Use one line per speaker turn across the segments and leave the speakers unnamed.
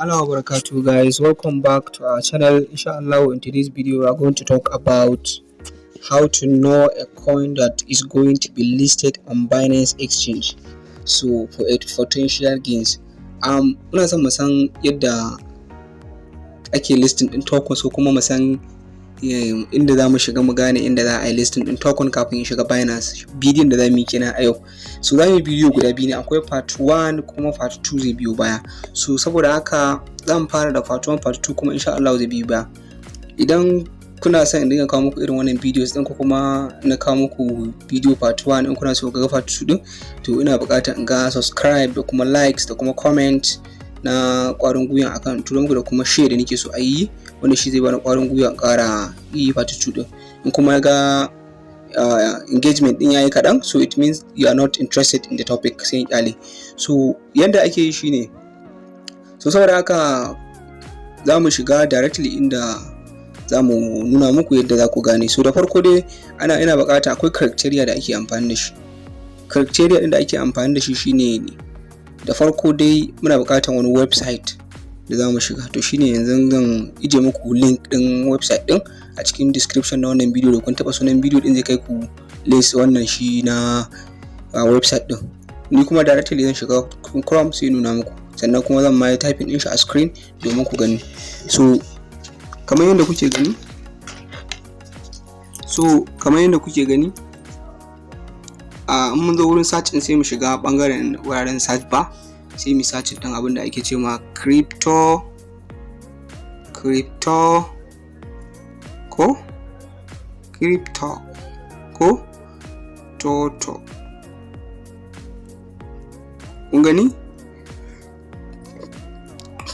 Hello wabarakatuh guys, welcome back to our channel. Inshallah, in today's video we are going to talk about how to know a coin that is going to be listed on Binance exchange, so for potential gains. Muna son mu san yadda ake listing din tokens, ko kuma mu san inda za mu shiga mu gane inda za a yi listing din token kafin ya shiga Binance. Bidiyon da za mu yi kenan a yau. So za mu yi bidiyo guda biyu ne, akwai part 1 kuma part 2 zai biyo baya. So saboda haka za mu fara da part 1, part 2 kuma insha Allah zai biyo baya. Idan kuna son in dinga kawo muku irin wannan videos din, ko kuma na kawo muku video part 1 in kuna so ga part 2 din, to ina buƙatar in ga subscribe da kuma likes da kuma comment na ƙwarin gwiwa akan turanku da kuma share da nake so a yi, wanda shi zai bani ƙwarin gwiwa in ƙara yi part 2 din. In kuma ga engagement din yayi kaɗan, so it means you are not interested in the topic, sai in kyale. So yanda ake yi shine, so saboda haka za mu shiga directly inda za mu nuna muku yadda za ku gane. So da farko dai ina buƙata akwai criteria da ake amfani da shi. Criteria din da ake amfani da shi shine, da farko dai muna buƙatar wani website da za mu shiga. To shine yanzu zan ije muku link din website din a cikin description na wannan bidiyo. Da kun taba sunan bidiyo din zai kai ku list wannan shi na website din. Ni kuma directly zan shiga Chrome sai nuna muku, sannan kuma zan mai typing din shi a screen domin ku gani. So kamar yadda kuke gani, in mun zo wurin search din sai mu shiga bangaren wuraren search bar, sai mu search din abin da ake cewa crypto toto. Kun gani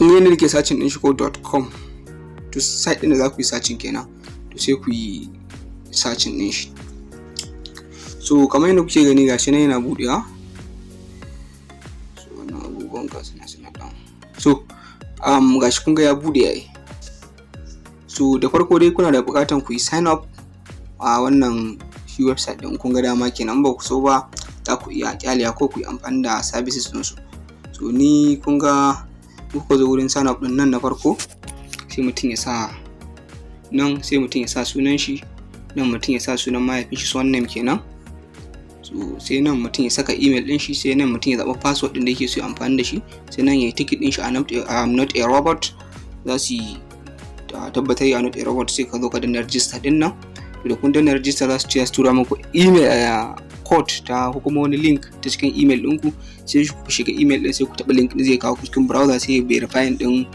da ke searching din shi ko .com, to site din da za ku yi searching kenan, to sai ku yi searching din shi. So kamar yadda kuke gani gashi nan yana budewa. So wannan abubuwan suna down. So gashi kun ga ya bude yayi. So da farko dai kuna da bukatan ku yi sign up a wannan shi website din. Kun ga dama kenan, ba ku so ba za ku iya kyaliya ko ku yi amfani da services din su. So ni kun ga kuka zo wurin sign up din nan na farko, sai mutum ya sa nan, sai mutum ya sa sunan shi, nan mutum ya sa sunan mahaifin shi, son name kenan. So sai nan mutum ya saka email din shi, sai nan mutum ya zaba password din da yake so ya amfani da shi, sai nan yayi ticket din shi I'm not a robot. Za su tabbatar ya not a robot, sai ka zo ka danna register din nan. To da kun danna register za su ce su tura muku email code ta ko kuma wani link ta cikin email ɗinku, sai ku shiga email din, sai ku taba link din zai kawo ku cikin browser, sai ya verify din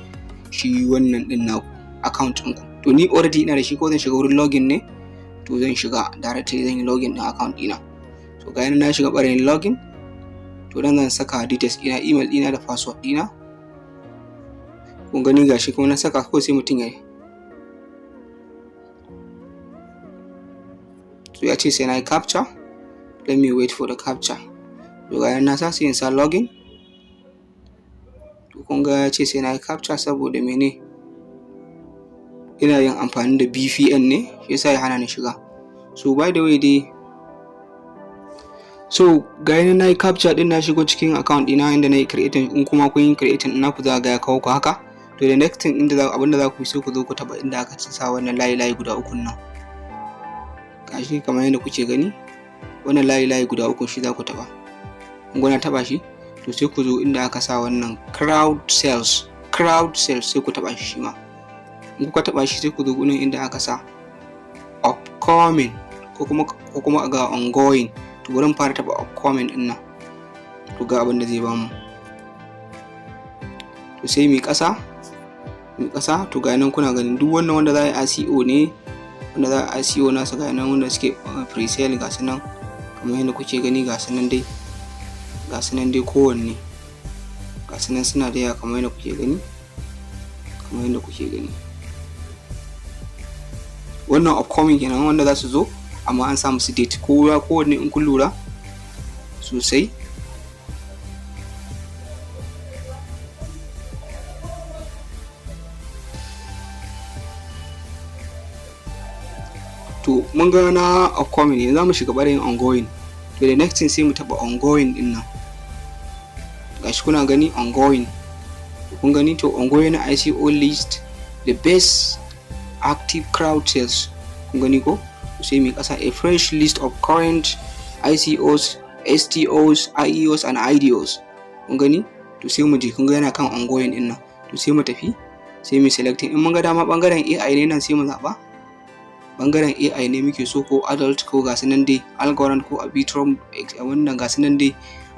shi wannan din naku account ɗinku. To ni already ina da shi, ko zan shiga wurin login ne, to zan shiga directly, zan yi login din account ɗina. So ga yana na shiga ɓarayin login, to dan zan saka details ɗina, email ɗina da password ɗina. Kun gani gashi kuma na saka, ko sai mutum ya yi. So ya ce sai na yi captcha, let me wait for the captcha. To ga yana na sa sai in sa login. To kun ga ya ce sai na yi captcha saboda mene? Ina yin amfani da VPN ne, shi yasa ya hana ni shiga. So by the way dai, so ga yana na yi captcha din, na shigo cikin account ɗina inda na yi creating. In kuma kun yi creating ina ku za ga ya kawo ku haka. To the next thing abinda za ku yi, sai ku zo ku taba inda aka sa wannan layi guda uku nan. Gashi kamar yadda kuke gani, wannan layi guda uku shi za ku taba. In gona taba shi, to sai ku zo inda aka sa wannan crowd sales, sai ku taba shi ma. In kuka taba shi, sai ku zo gurin inda aka sa upcoming ko kuma ga ongoing. To wurin fara taba upcoming din nan, to ga abin da zai bamu. To sai mi kasa, to ga nan kuna ganin duk wannan wanda za a yi ICO ne, wanda za a ICO nasu ga nan, wanda suke pre-sale ga su nan kamar yadda kuke gani. Ga su nan dai kowanne ga su nan suna da yawa kamar yadda kuke gani. Wannan upcoming kenan, wanda za su zo amma an samu su date kowanne in kun lura sosai. To mun ga na upcoming ne, za mu shiga ɓarayin ongoing. To the next thing sai mu taba ongoing din nan. Gashi kuna gani ongoing. kun gani to ongoing ICO list, the best active crowd sales, kun gani ko, sai mu kasa a fresh list of current ICOs, STOs, IEOs and IDOs, kun gani to sai mu je, kun ga yana kan ongoing din nan, to sai mu tafi sai mu selecting, in mun ga dama bangaren AI ne nan sai mu zaba bangaren AI ne muke so ko adult ko gasu nan dai algorand ko arbitrum wannan gasu nan dai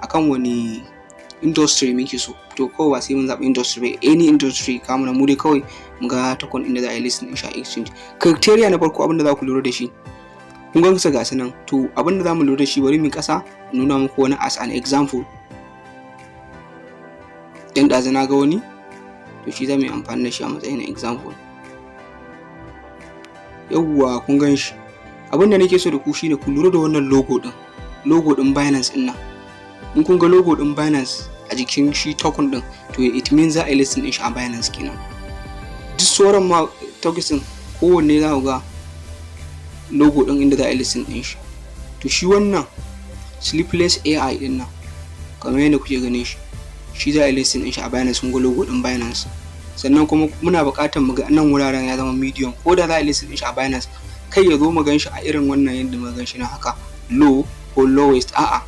akan wani industry muke so, to kawai ba sai mun zaɓi industry ba, any industry kamar mu dai kawai mu ga token inda za a yi listing din shi a exchange. Criteria na farko abinda za ku lura da shi, kun ga su gasu nan, to abinda za mu lura da shi bari mu kasa nuna muku wani as an example. Dan ɗazu na ga wani, to shi za mu yi amfani da shi a matsayin example. Yawwa kun gan shi, abinda nake so da ku shine ku lura da wannan logo din Binance din nan. In kun ga logo din Binance a jikin shi token din, to it means za a yi listing din shi a Binance kenan. Duk sauran ma tokens din kowanne za ku ga logo din inda za a yi listing din shi. To shi wannan sleepless AI din nan kamar yadda kuke ganin shi za a yi listing din shi a Binance, kun ga logo din Binance. Sannan kuma muna buƙatar mu ga nan wuraren ya zama medium, ko da za a listing din shi a Binance kai ya zo mu gan shi a irin wannan yadda mu gan shi na haka low ko lowest, a'a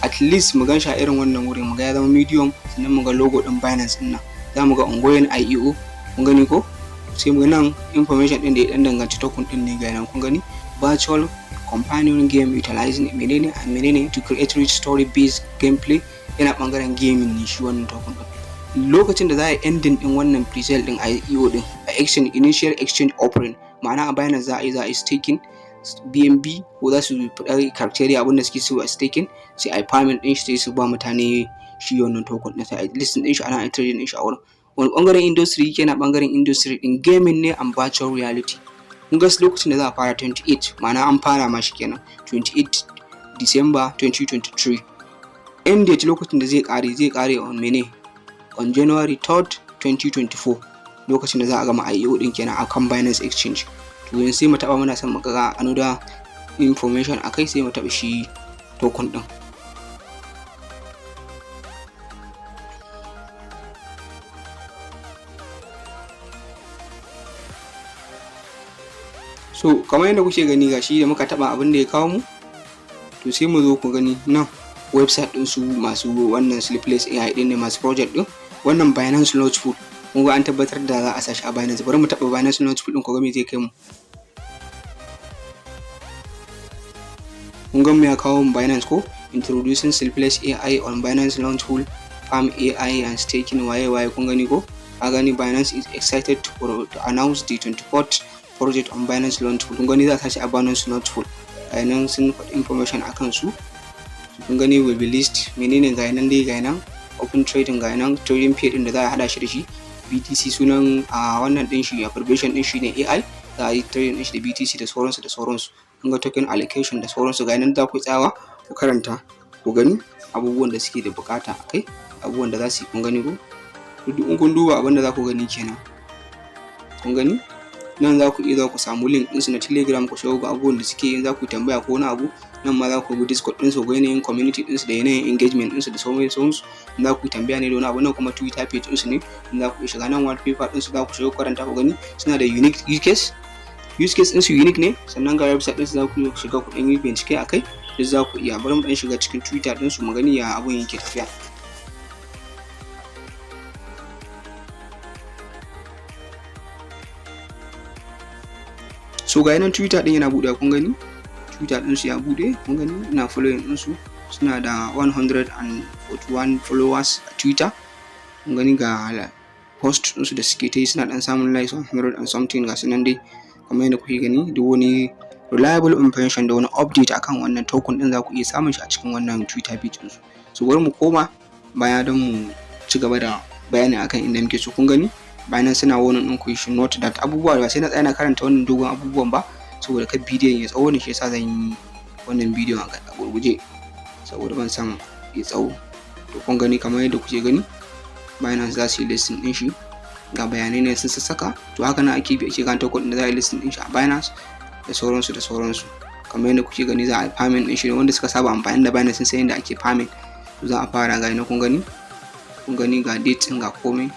at least mu gan shi a irin wannan wurin mu ga ya zama medium, sannan mu ga logo din Binance din nan, za mu ga ongoing IEO, kun gani ko, sai mu ga nan information din da ya dan danganci token din ne ga nan, kun gani virtual companion game utilizing menene to create rich story based gameplay, yana bangaren gaming ne shi wannan token din. Lokacin da za a yi ending din wannan pre-sale din IEO din a exchange, initial exchange offering, ma'ana a Binance za a yi staking BNB ko za su faɗa criteria abinda suke so a staking, sai a yi payment din shi, sai su ba mutane shi wannan token din, sai a listing din shi ana trading din shi a wurin. Wani bangaren industry yake na bangaren industry din gaming ne and virtual reality. Kun ga lokacin da za a fara 28, ma'ana an fara ma shi kenan 28 December 2023. End date lokacin da zai kare on mene on January 3rd 2024, lokacin da za a gama IEO din kenan akan Binance Exchange. To yanzu sai mu taba, muna son mu ga another information akai, sai mu taba shi token din. So kamar yadda kuke gani gashi da muka taba abin da ya kawo mu, to sai mu zo ku gani nan website din su masu wannan sleepless AI din ne, masu project din wannan Binance Launchpool. Kun ga an tabbatar da za a sashi a Binance. Bari mu taba Binance Launchpool din ku ga me zai kai mu. Kun ga me ya kawo mu Binance ko, introducing sleepless AI on Binance Launchpool, farm AI and staking waye kun gani ko, a gani Binance is excited to announce the 24th project on Binance Launchpool. Kun gani za a sashi a Binance Launchpool, nan sun faɗi information akan su. Kun gani will be list menene ga nan dai, ga nan open trading, ga nan trading pair din da za a hada shi da shi, BTC sunan a wannan din shi, abbreviation din shi ne AI, za a yi trading din shi da BTC da sauransu. Kun ga token allocation da sauransu, ga nan za ku tsawa ku karanta ku gani abubuwan da suke da bukata akai, abubuwan da za su yi, kun gani ko, duk in kun duba abin da za ku gani kenan. Kun gani nan za ku iya ku samu link ɗinsu na Telegram ku shiga ga abubuwan da suke yin, za ku tambaya ko wani abu, nan ma za ku ga Discord ɗinsu, ga yanayin community ɗinsu da yanayin engagement ɗinsu da sauransu, za ku tambaya ne da wani abu. Nan kuma Twitter page ɗinsu ne, za ku shiga nan wallpaper ɗinsu, za ku shiga karanta ku gani suna da unique use case ɗinsu unique ne, sannan ga website ɗinsu za ku shiga ku ɗan yi bincike akai, duk za ku iya. Bari mu ɗan shiga cikin Twitter ɗinsu mu gani ya abun yake tafiya. So ga yanan Twitter din yana buɗe, kun gani Twitter din su ya buɗe, kun gani ina following din su, suna da 141 followers a Twitter. Kun gani ga post din su da suke ta yi, suna dan samun likes 100 and something, ga sunan dai kamar yadda kuke gani. Duk wani reliable information da wani update akan wannan token din za ku iya samun shi a cikin wannan Twitter page din su. So bari mu koma baya don mu ci gaba da bayani akan inda muke so. Kun gani Binance suna wannan din ku shi note that abubuwa ba sai na tsaya na karanta wannan dogon abubuwan ba, saboda kan bidiyon ya tsawo ne, shi yasa zan yi wannan bidiyon a gurguje saboda ban san ya tsawo. To kun gani kamar yadda kuke gani Binance za su yi listing din shi, ga bayanai ne sun sassaka. To haka nan ake bi ake gane token da za a yi listing din shi a Binance da sauransu. Kamar yadda kuke gani za a yi payment din shi, wanda suka saba amfani da Binance sun san yadda ake payment. To za a fara ga ina kun gani ga date ga komai,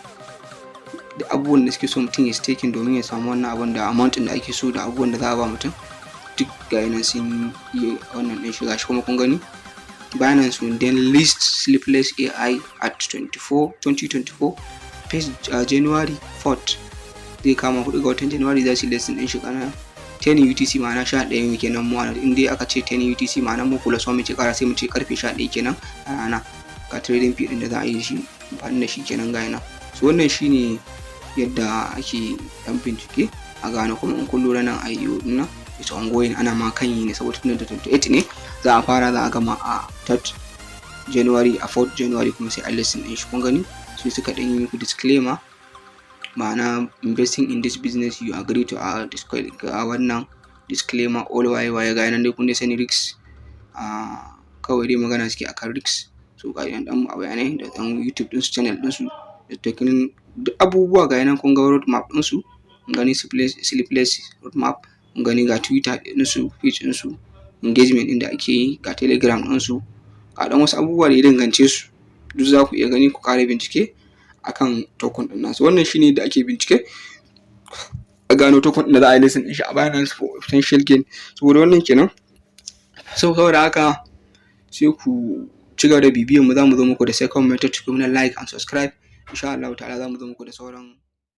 da abubuwan da suke so mutum ya staking domin ya samu wannan abun da amount da ake so da abubuwan da za a ba mutum duk ga nan sun yi wannan ɗin shiga shi kuma kun gani Binance will then list sleepless AI at 2024 January 4th zai kama 4 ga watan January za su yi listing ɗin shi kana 10 UTC ma'ana 11 kenan mu in dai aka ce 10 UTC ma'ana mu kula so mu ce kara sai mu ce karfe 11 kenan a rana ga trading fee din da za a yi shi amfani da shi kenan ga yana so wannan shine yadda ake dan bincike a Gane kuma in kun lura nan IEO din nan it's ongoing ana ma kan yi ne saboda tun da 28 ne za a fara za a gama a 3rd January a 4th January kuma sai a listing din shi kun gani sai suka dan yi muku disclaimer ma'ana investing in this business you agree to a wannan disclaimer all why ga nan dai kun dai sani risks kawai dai magana suke akan risks so ga yan dan bayanai da dan YouTube din su channel din su da takin duk abubuwa ga nan kun ga road map din su kun gani sleepless road map kun gani ga Twitter din su page din su engagement din da ake yi ga Telegram din su ga dan wasu abubuwa da ya dangance su duk za ku iya gani ku kare bincike akan token din nasu wannan shine da ake bincike a gano token din da za a yi listing din shi a Binance for potential gain saboda wannan kenan saboda haka sai ku ci gaba da bibiyan mu za mu zo muku da second method kuma like and subscribe insha Allah ta'ala za mu zo muku da sauran